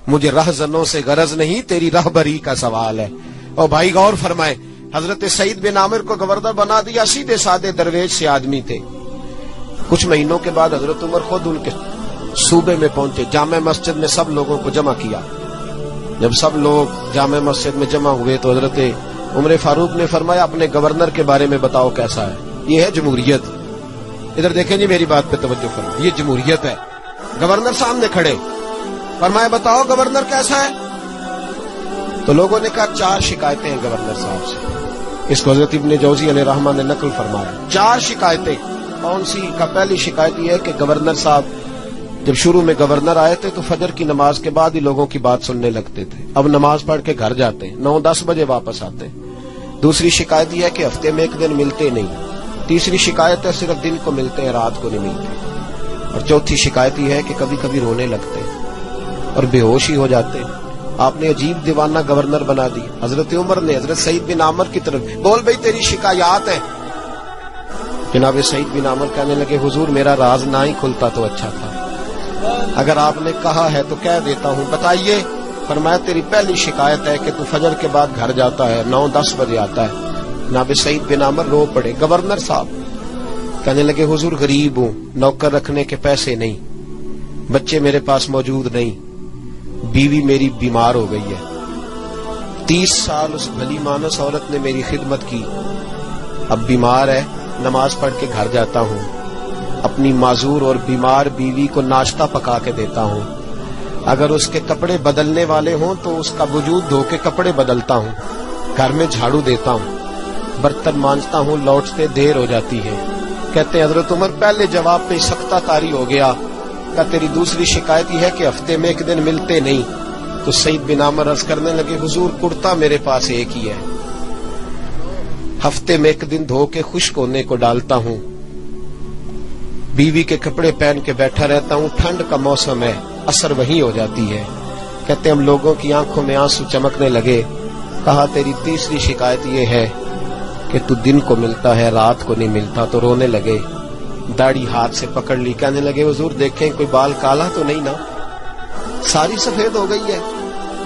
مجھے رہزنوں سے غرض نہیں، تیری رہبری کا سوال ہے۔ اور بھائی غور فرمائے، حضرت سعید بن عامر کو گورنر بنا دیا، سیدھے سادے درویش سے آدمی تھے۔ کچھ مہینوں کے بعد حضرت عمر خود ان کے صوبے میں پہنچے، جامع مسجد میں سب لوگوں کو جمع کیا۔ جب سب لوگ جامع مسجد میں جمع ہوئے تو حضرت عمر فاروق نے فرمایا اپنے گورنر کے بارے میں بتاؤ کیسا ہے۔ یہ ہے جمہوریت۔ ادھر دیکھیں جی، میری بات پہ توجہ فرمائیں، یہ جمہوریت ہے۔ گورنر سامنے کھڑے، فرمایا بتاؤ گورنر کیسا ہے؟ تو لوگوں نے کہا 4 شکایتیں ہیں گورنر صاحب سے۔ اس کو حضرت ابن جوزی علیہ رحمہ نے نقل فرمایا، 4 شکایتیں۔ کون سی؟ کا پہلی شکایت یہ ہے کہ گورنر صاحب جب شروع میں گورنر آئے تھے تو فجر کی نماز کے بعد ہی لوگوں کی بات سننے لگتے تھے، اب نماز پڑھ کے گھر جاتے ہیں، 9-10 بجے واپس آتے ہیں۔ دوسری شکایت یہ ہے کہ ہفتے میں 1 دن ملتے نہیں۔ تیسری شکایت ہے صرف دن کو ملتے ہیں، رات کو نہیں ملتے۔ اور چوتھی شکایت یہ ہے کہ کبھی کبھی رونے لگتے ہیں اور بے ہوش ہی ہو جاتے ہیں۔ آپ نے عجیب دیوانہ گورنر بنا دی۔ حضرت عمر نے حضرت سعید بن عامر کی طرف، بول بھائی تیری شکایات ہیں۔ جناب سعید بن عامر کہنے لگے حضور میرا راز نہ ہی کھلتا تو اچھا تھا، اگر آپ نے کہا ہے تو کہہ دیتا ہوں، بتائیے۔ فرمایا تیری پہلی شکایت ہے کہ تو فجر کے بعد گھر جاتا ہے، 9-10 بجے آتا ہے۔ جناب سعید بن عامر رو پڑے۔ گورنر صاحب کہنے لگے حضور غریب ہوں، نوکر رکھنے کے پیسے نہیں، بچے میرے پاس موجود نہیں، بیوی میری بیمار ہو گئی ہے، 30 سال اس بھلی مانس عورت نے میری خدمت کی، اب بیمار ہے، نماز پڑھ کے گھر جاتا ہوں، اپنی معذور اور بیمار بیوی کو ناشتہ پکا کے دیتا ہوں، اگر اس کے کپڑے بدلنے والے ہوں تو اس کا وجود دھو کے کپڑے بدلتا ہوں، گھر میں جھاڑو دیتا ہوں، برتن مانجتا ہوں، لوٹتے دیر ہو جاتی ہے۔ کہتے ہیں حضرت عمر پہلے جواب پہ سختہ طاری ہو گیا، کہ تیری دوسری شکایت یہ ہے کہ ہفتے میں 1 دن ملتے نہیں۔ تو سعید بن عامر عرض کرنے لگے حضور کرتا میرے پاس ایک ہی ہے، ہفتے میں 1 دن دھو کے خشک ہونے کو ڈالتا ہوں، بیوی کے کپڑے پہن کے بیٹھا رہتا ہوں، ٹھنڈ کا موسم ہے، اثر وہی ہو جاتی ہے۔ کہتے ہم لوگوں کی آنکھوں میں آنسو چمکنے لگے۔ کہا تیری تیسری شکایت یہ ہے کہ تو دن کو ملتا ہے رات کو نہیں ملتا، تو رونے لگے، داڑھی ہاتھ سے پکڑ لی، کہنے لگے حضور دیکھیں کوئی بال کالا تو نہیں نا، ساری سفید ہو گئی ہے،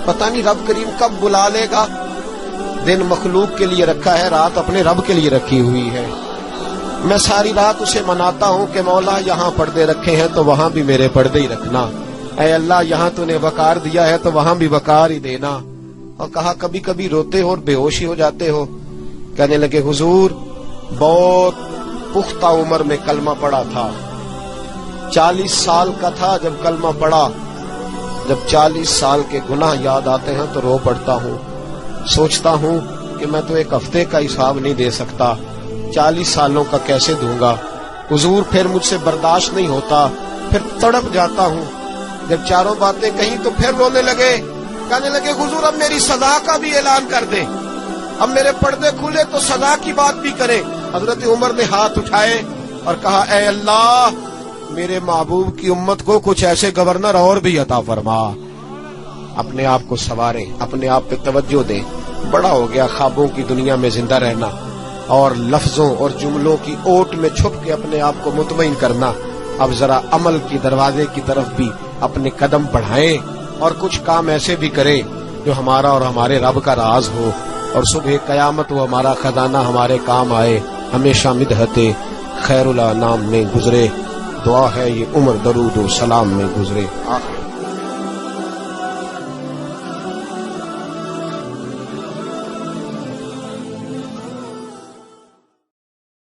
پتہ نہیں رب کریم کب بلا لے گا، دن مخلوق کے لیے رکھا ہے، رات اپنے رب کے لیے رکھی ہوئی ہے، میں ساری رات اسے مناتا ہوں کہ مولا یہاں پردے رکھے ہیں تو وہاں بھی میرے پردے ہی رکھنا، اے اللہ یہاں تو نے وقار دیا ہے تو وہاں بھی وقار ہی دینا۔ اور کہا کبھی کبھی روتے ہو اور بے ہوشی ہو جاتے ہو؟ کہنے لگے حضور بہت پختہ عمر میں کلمہ پڑا تھا، 40 سال کا تھا جب کلمہ پڑا، جب 40 سال کے گناہ یاد آتے ہیں تو رو پڑتا ہوں، سوچتا ہوں کہ میں تو 1 ہفتے کا حساب نہیں دے سکتا، 40 سالوں کا کیسے دوں گا حضور، پھر مجھ سے برداشت نہیں ہوتا، پھر تڑپ جاتا ہوں۔ جب چاروں باتیں کہیں تو پھر رونے لگے، کہنے لگے حضور اب میری سزا کا بھی اعلان کر دیں، اب میرے پردے کھلے تو سزا کی بات بھی کریں۔ حضرت عمر نے ہاتھ اٹھائے اور کہا اے اللہ میرے محبوب کی امت کو کچھ ایسے گورنر اور بھی عطا فرما، اپنے آپ کو سنوارے، اپنے آپ پہ توجہ دے۔ بڑا ہو گیا خوابوں کی دنیا میں زندہ رہنا اور لفظوں اور جملوں کی اوٹ میں چھپ کے اپنے آپ کو مطمئن کرنا، اب ذرا عمل کی دروازے کی طرف بھی اپنے قدم بڑھائیں اور کچھ کام ایسے بھی کریں جو ہمارا اور ہمارے رب کا راز ہو، اور صبح قیامت وہ ہمارا خزانہ ہمارے کام آئے، ہمیشہ مدحت خیر الانام میں گزرے۔ دعا ہے یہ عمر درود و سلام میں گزرے۔ آخر